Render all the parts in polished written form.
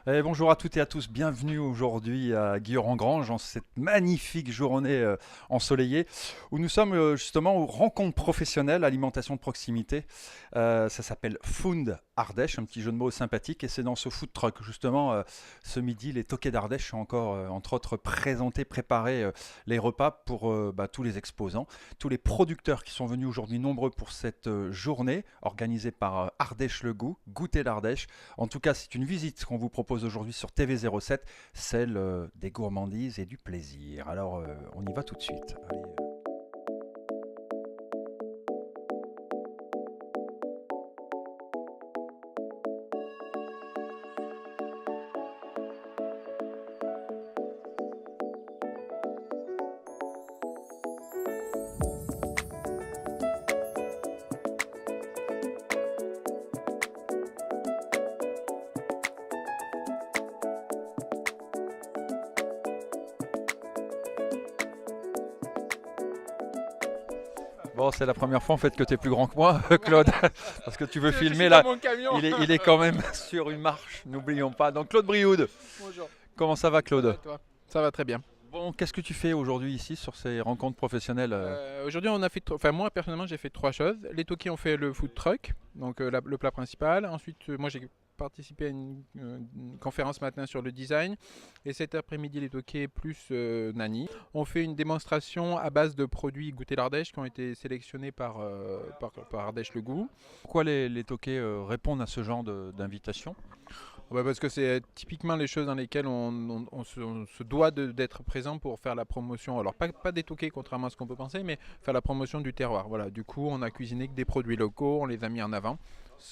Bonjour à toutes et à tous, bienvenue aujourd'hui à Guillaume-en-Grange en cette magnifique journée ensoleillée où nous sommes justement aux rencontres professionnelles, alimentation de proximité. Ça s'appelle Food Ardèche, un petit jeu de mots sympathique et c'est dans ce food truck justement ce midi les toquets d'Ardèche ont encore entre autres présenté, préparé les repas pour tous les exposants, tous les producteurs qui sont venus aujourd'hui nombreux pour cette journée organisée par Ardèche le Goût, Goûter l'Ardèche. En tout cas, c'est une visite qu'on vous propose aujourd'hui sur TV07, celle des gourmandises et du plaisir. Alors, on y va tout de suite. Allez, Bon, c'est la première fois en fait que tu es plus grand que moi, Claude, parce que tu veux Je filmer suis dans là. mon camion. Il est quand même sur une marche, n'oublions pas. Donc, Claude Brioude, Bonjour. comment ça va, Ça va Claude? et toi? Ça va très bien. Bon, qu'est-ce que tu fais aujourd'hui ici sur ces rencontres professionnelles Aujourd'hui, on a fait, enfin moi personnellement, j'ai fait trois choses. Les Toki ont fait le food truck, donc le plat principal. Ensuite, moi j'ai participé à une conférence matin sur le design. Et cet après-midi, les Toki plus Nani ont fait une démonstration à base de produits Goûter l'Ardèche qui ont été sélectionnés par Ardèche le Goût. Pourquoi les toquets répondent à ce genre d'invitation? Ouais, parce que c'est typiquement les choses dans lesquelles on se doit d'être présent pour faire la promotion. Alors pas des toquets contrairement à ce qu'on peut penser, mais faire la promotion du terroir. Voilà. Du coup, on a cuisiné que des produits locaux, on les a mis en avant.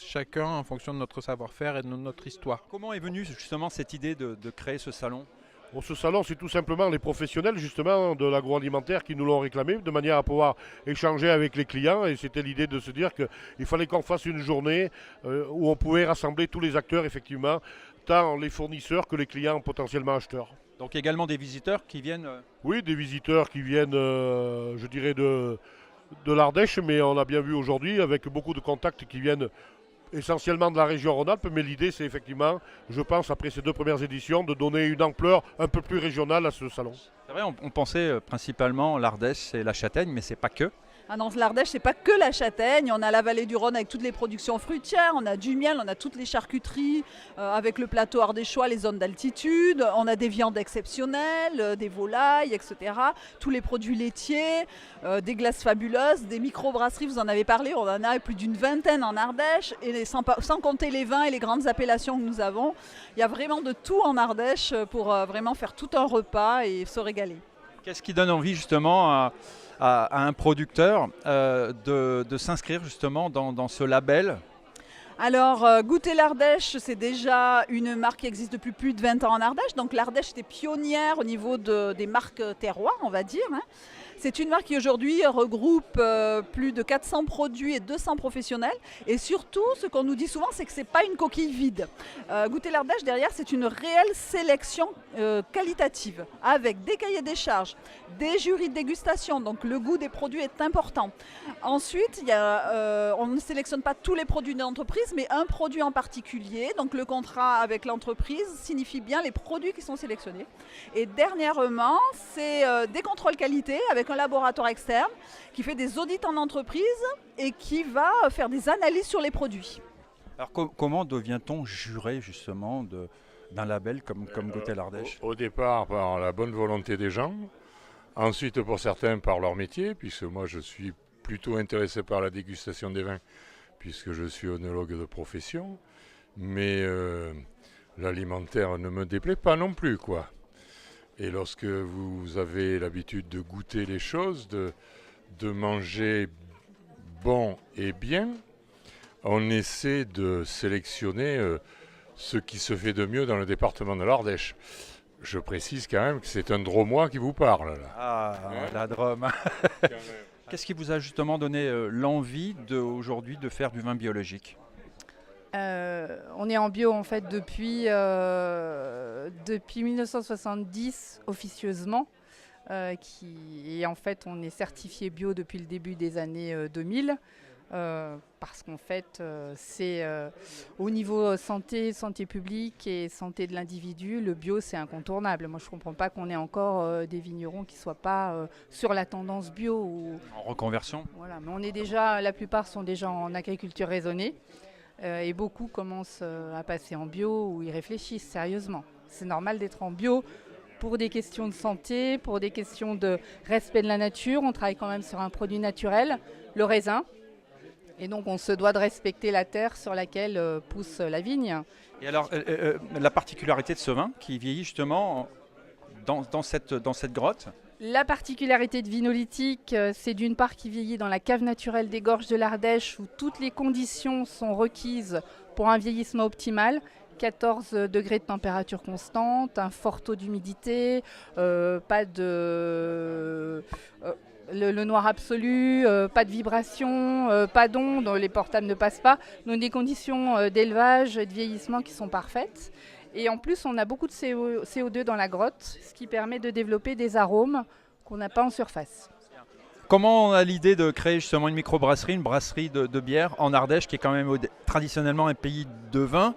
Chacun en fonction de notre savoir-faire et de notre histoire. Comment est venue justement cette idée de créer ce salon? Bon, ce salon, c'est tout simplement les professionnels justement de l'agroalimentaire qui nous l'ont réclamé de manière à pouvoir échanger avec les clients. Et c'était l'idée de se dire qu'il fallait qu'on fasse une journée où on pouvait rassembler tous les acteurs effectivement, tant les fournisseurs que les clients potentiellement acheteurs. Donc également des visiteurs qui viennent. Oui, des visiteurs qui viennent, je dirais, de l'Ardèche, mais on a bien vu aujourd'hui avec beaucoup de contacts qui viennent essentiellement de la région Rhône-Alpes, mais l'idée c'est effectivement, je pense, après ces deux premières éditions, de donner une ampleur un peu plus régionale à ce salon. C'est vrai, on pensait principalement l'Ardèche et la Châtaigne, mais c'est pas que. Ah non, l'Ardèche, c'est pas que la châtaigne. On a la vallée du Rhône avec toutes les productions fruitières, on a du miel, on a toutes les charcuteries avec le plateau ardéchois, les zones d'altitude. On a des viandes exceptionnelles, des volailles, etc. Tous les produits laitiers, des glaces fabuleuses, des microbrasseries, vous en avez parlé, on en a plus d'une vingtaine en Ardèche, et sans compter les vins et les grandes appellations que nous avons. Il y a vraiment de tout en Ardèche pour vraiment faire tout un repas et se régaler. Qu'est-ce qui donne envie justement à un producteur de s'inscrire justement dans ce label? Alors, Goûter l'Ardèche, c'est déjà une marque qui existe depuis plus de 20 ans en Ardèche. Donc l'Ardèche était pionnière au niveau des marques terroirs, on va dire, hein. C'est une marque qui aujourd'hui regroupe plus de 400 produits et 200 professionnels. Et surtout, ce qu'on nous dit souvent, c'est que ce n'est pas une coquille vide. Goûter l'Ardèche, derrière, c'est une réelle sélection qualitative, avec des cahiers des charges, des jurys de dégustation. Donc le goût des produits est important. Ensuite, on ne sélectionne pas tous les produits de l'entreprise, mais un produit en particulier. Donc le contrat avec l'entreprise signifie bien les produits qui sont sélectionnés. Et dernièrement, c'est des contrôles qualité avec un laboratoire externe qui fait des audits en entreprise et qui va faire des analyses sur les produits. Alors comment devient-on juré justement d'un label comme Goûter l'Ardèche? Au départ, par la bonne volonté des gens. Ensuite, pour certains, par leur métier, puisque moi, je suis plutôt intéressé par la dégustation des vins, puisque je suis œnologue de profession. Mais l'alimentaire ne me déplaît pas non plus, quoi. Et lorsque vous avez l'habitude de goûter les choses, de manger bon et bien, on essaie de sélectionner ce qui se fait de mieux dans le département de l'Ardèche. Je précise quand même que c'est un Dromois qui vous parle, là. Ah, la Drôme. Qu'est-ce qui vous a justement donné l'envie aujourd'hui de faire du vin biologique? On est en bio en fait depuis 1970 officieusement. Et en fait on est certifié bio depuis le début des années 2000. parce qu'en fait, c'est au niveau santé publique et santé de l'individu, le bio, c'est incontournable. Moi, je ne comprends pas qu'on ait encore des vignerons qui ne soient pas sur la tendance bio. En reconversion. Voilà, mais on est déjà, la plupart sont déjà en agriculture raisonnée et beaucoup commencent à passer en bio ou y réfléchissent sérieusement. C'est normal d'être en bio pour des questions de santé, pour des questions de respect de la nature. On travaille quand même sur un produit naturel, le raisin. Et donc, on se doit de respecter la terre sur laquelle pousse la vigne. Et alors, la particularité de ce vin qui vieillit justement dans cette grotte. La particularité de Vinolitique, c'est d'une part qu'il vieillit dans la cave naturelle des Gorges de l'Ardèche où toutes les conditions sont requises pour un vieillissement optimal. 14 degrés de température constante, un fort taux d'humidité, pas de... le noir absolu, pas de vibration, pas d'ondes, les portables ne passent pas. Donc des conditions d'élevage et de vieillissement qui sont parfaites. Et en plus, on a beaucoup de CO2 dans la grotte, ce qui permet de développer des arômes qu'on n'a pas en surface. Comment on a l'idée de créer justement une microbrasserie, une brasserie de bière en Ardèche, qui est quand même traditionnellement un pays de vin?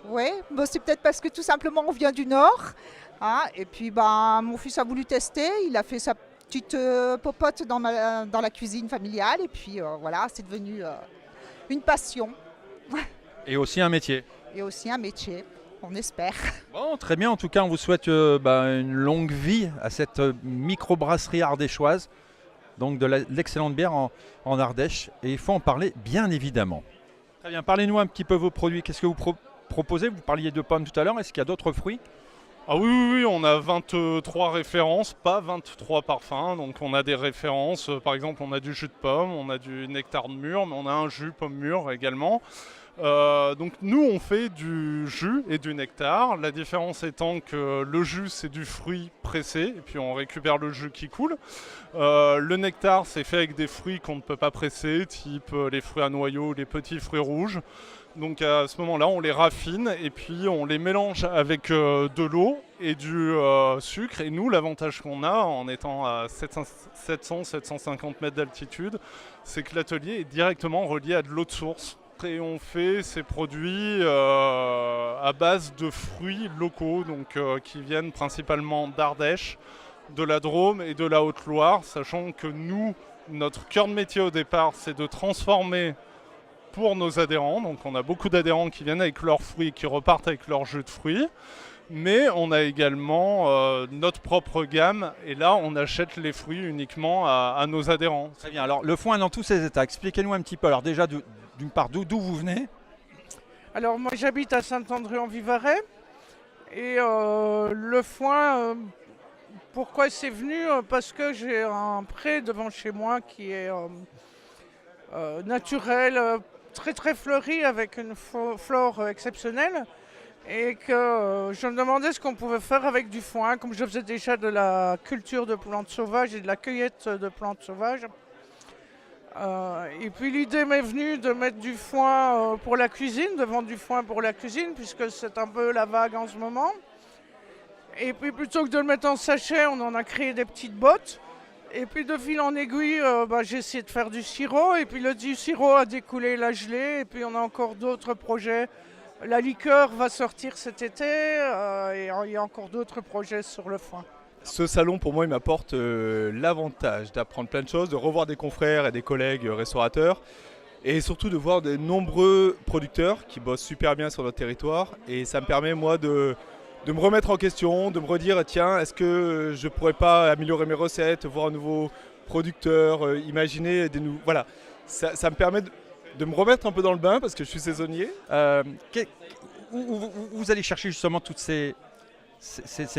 Oui, bah c'est peut-être parce que tout simplement on vient du Nord. Hein, et puis mon fils a voulu tester, il a fait sa petite popote dans la cuisine familiale. Et puis voilà, c'est devenu une passion. Et aussi un métier. Et aussi un métier, on espère. Bon, très bien, en tout cas on vous souhaite une longue vie à cette microbrasserie ardéchoise. Donc de l'excellente bière en Ardèche. Et il faut en parler bien évidemment. Très bien, parlez-nous un petit peu vos produits. Qu'est-ce que vous proposez? Vous parliez de pommes tout à l'heure, est-ce qu'il y a d'autres fruits? Ah oui, on a 23 références, pas 23 parfums. Donc on a des références, par exemple on a du jus de pomme, on a du nectar de mûre, mais on a un jus pomme mûre également. Donc nous on fait du jus et du nectar. La différence étant que le jus c'est du fruit pressé et puis on récupère le jus qui coule. Le nectar c'est fait avec des fruits qu'on ne peut pas presser, type les fruits à noyaux, les petits fruits rouges. Donc à ce moment-là, on les raffine et puis on les mélange avec de l'eau et du sucre. Et nous, l'avantage qu'on a en étant à 700-750 mètres d'altitude, c'est que l'atelier est directement relié à de l'eau de source. Et on fait ces produits à base de fruits locaux, donc qui viennent principalement d'Ardèche, de la Drôme et de la Haute-Loire, sachant que nous, notre cœur de métier au départ, c'est de transformer pour nos adhérents. Donc on a beaucoup d'adhérents qui viennent avec leurs fruits et qui repartent avec leur jus de fruits. Mais on a également notre propre gamme et là on achète les fruits uniquement à nos adhérents. Très bien, alors le foin dans tous ses états, expliquez-nous un petit peu. Alors déjà d'une part d'où vous venez? Alors moi j'habite à Saint-André-en-Vivarais et le foin, pourquoi c'est venu? Parce que j'ai un pré devant chez moi qui est naturel, très très fleuri avec une flore exceptionnelle et que je me demandais ce qu'on pouvait faire avec du foin, comme je faisais déjà de la culture de plantes sauvages et de la cueillette de plantes sauvages. Et puis l'idée m'est venue de mettre du foin pour la cuisine, de vendre du foin pour la cuisine, puisque c'est un peu la vague en ce moment. Et puis plutôt que de le mettre en sachet, on en a créé des petites bottes. Et puis de fil en aiguille, j'ai essayé de faire du sirop. Et puis du sirop a découlé la gelée. Et puis on a encore d'autres projets. La liqueur va sortir cet été. Et il y a encore d'autres projets sur le foin. Ce salon, pour moi, il m'apporte l'avantage d'apprendre plein de choses, de revoir des confrères et des collègues restaurateurs et surtout de voir de nombreux producteurs qui bossent super bien sur notre territoire. Et ça me permet, moi, de me remettre en question, de me redire, tiens, est-ce que je ne pourrais pas améliorer mes recettes, voir un nouveau producteur, imaginer des nouveaux... Voilà, ça me permet de me remettre un peu dans le bain parce que je suis saisonnier. Où vous allez chercher justement toutes ces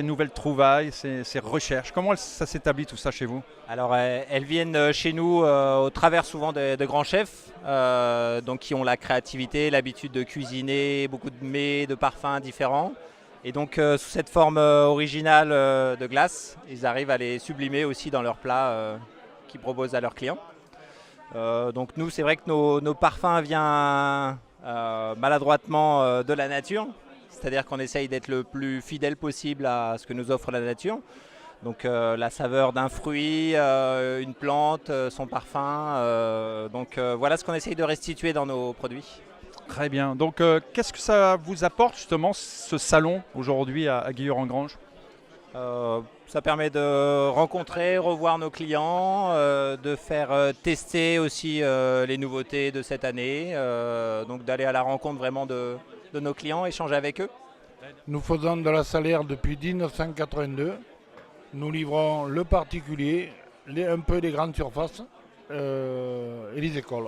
nouvelles trouvailles, ces recherches? Comment ça s'établit tout ça chez vous? Alors elles viennent chez nous au travers souvent de grands chefs donc qui ont la créativité, l'habitude de cuisiner, beaucoup de mets, de parfums différents. Et donc sous cette forme originale de glace, ils arrivent à les sublimer aussi dans leurs plats qu'ils proposent à leurs clients. Donc nous, c'est vrai que nos parfums viennent maladroitement de la nature. C'est-à-dire qu'on essaye d'être le plus fidèle possible à ce que nous offre la nature. Donc la saveur d'un fruit, une plante, son parfum. Donc voilà ce qu'on essaye de restituer dans nos produits. Très bien. Donc, qu'est-ce que ça vous apporte justement ce salon aujourd'hui à Guillaume-en-Grange? Ça permet de rencontrer, revoir nos clients, de faire tester aussi les nouveautés de cette année, donc d'aller à la rencontre vraiment de nos clients, échanger avec eux. Nous faisons de la salaire depuis 1982. Nous livrons le particulier, un peu des grandes surfaces et les écoles.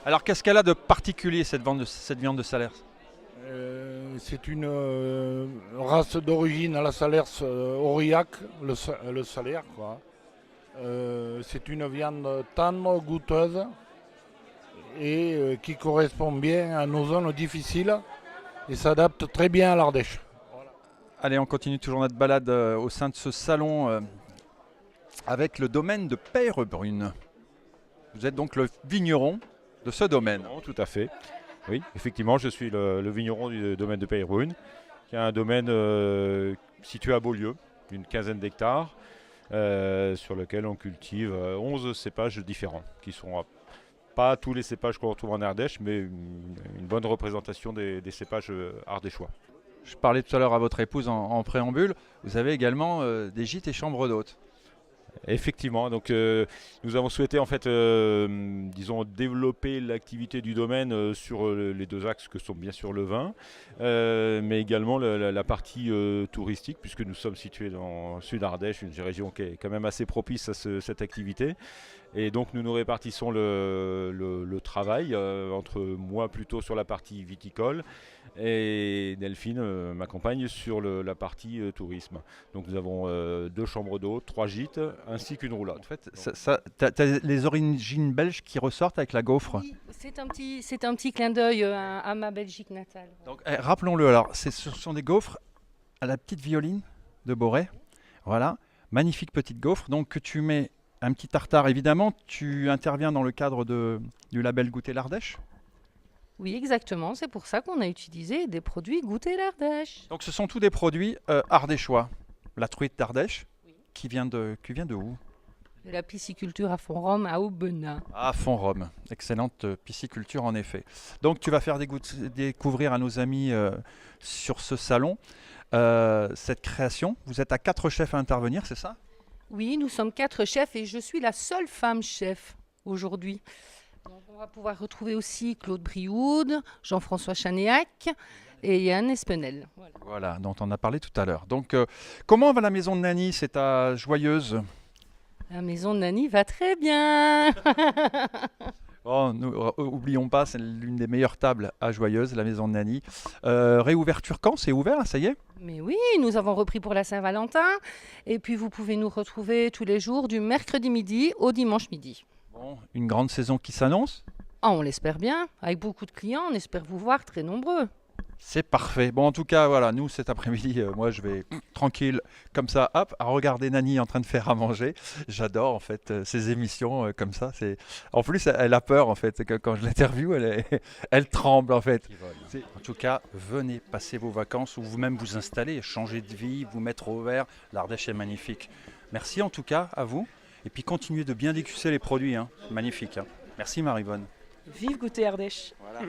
Alors, qu'est-ce qu'elle a de particulier cette viande de Salers? C'est une race d'origine à la Salers aurillac, le salaire, quoi. C'est une viande tendre, goûteuse et qui correspond bien à nos zones difficiles et s'adapte très bien à l'Ardèche. Voilà. Allez, on continue toujours notre balade au sein de ce salon avec le domaine de Peyrebrune. Vous êtes donc le vigneron de ce domaine. Non, tout à fait. Oui, effectivement, je suis le vigneron du domaine de Peyrebrune, qui est un domaine situé à Beaulieu, d'une quinzaine d'hectares, sur lequel on cultive 11 cépages différents, qui ne sont pas tous les cépages qu'on retrouve en Ardèche, mais une bonne représentation des cépages ardéchois. Je parlais tout à l'heure à votre épouse en préambule, vous avez également des gîtes et chambres d'hôtes. Effectivement, donc nous avons souhaité en fait, disons, développer l'activité du domaine sur les deux axes que sont bien sûr le vin, mais également la partie touristique, puisque nous sommes situés dans le sud Ardèche, une région qui est quand même assez propice à cette activité. Et donc nous répartissons le travail entre moi plutôt sur la partie viticole et Delphine m'accompagne sur la partie tourisme. Donc nous avons 2 chambres d'hôtes, 3 gîtes ainsi qu'une roulotte. En fait, t'as les origines belges qui ressortent avec la gaufre. Oui, c'est un petit clin d'œil à ma Belgique natale. Donc, rappelons-le, alors, ce sont des gaufres à la petite violine de Boré. Voilà, magnifique petite gaufre. Donc que tu mets un petit tartare, évidemment, tu interviens dans le cadre du label Goûter l'Ardèche. Oui, exactement. C'est pour ça qu'on a utilisé des produits Goûter l'Ardèche. Donc ce sont tous des produits ardéchois. La truite d'Ardèche, oui. qui vient de où? De la pisciculture à Font-Rome, à Aubenas. À Font-Rome, excellente pisciculture en effet. Donc tu vas faire découvrir à nos amis sur ce salon cette création. Vous êtes à 4 chefs à intervenir, c'est ça? Oui, nous sommes 4 chefs et je suis la seule femme chef aujourd'hui. Donc, on va pouvoir retrouver aussi Claude Brioude, Jean-François Chanéac et Yann Espenel. Voilà, dont on a parlé tout à l'heure. Donc, comment va la maison de Nani? C'est à Joyeuse. La maison de Nani va très bien. Oublions pas, c'est l'une des meilleures tables à Joyeuse, la maison de Nani. Réouverture quand? C'est ouvert, ça y est? Mais oui, nous avons repris pour la Saint-Valentin. Et puis vous pouvez nous retrouver tous les jours du mercredi midi au dimanche midi. Bon, une grande saison qui s'annonce? On l'espère bien. Avec beaucoup de clients, on espère vous voir très nombreux. C'est parfait. Bon, en tout cas, voilà, nous, cet après-midi, moi, je vais tranquille, comme ça, hop, à regarder Nani en train de faire à manger. J'adore, en fait, ces émissions comme ça. En plus, elle a peur, en fait. Quand je l'interviewe, elle tremble, en fait. En tout cas, venez passer vos vacances ou vous-même vous installer, changer de vie, vous mettre au vert. L'Ardèche est magnifique. Merci, en tout cas, à vous. Et puis, continuez de bien déguster les produits. Hein. Magnifique. Hein. Merci, Marie-Bonne. Vive Goûter Ardèche. Voilà.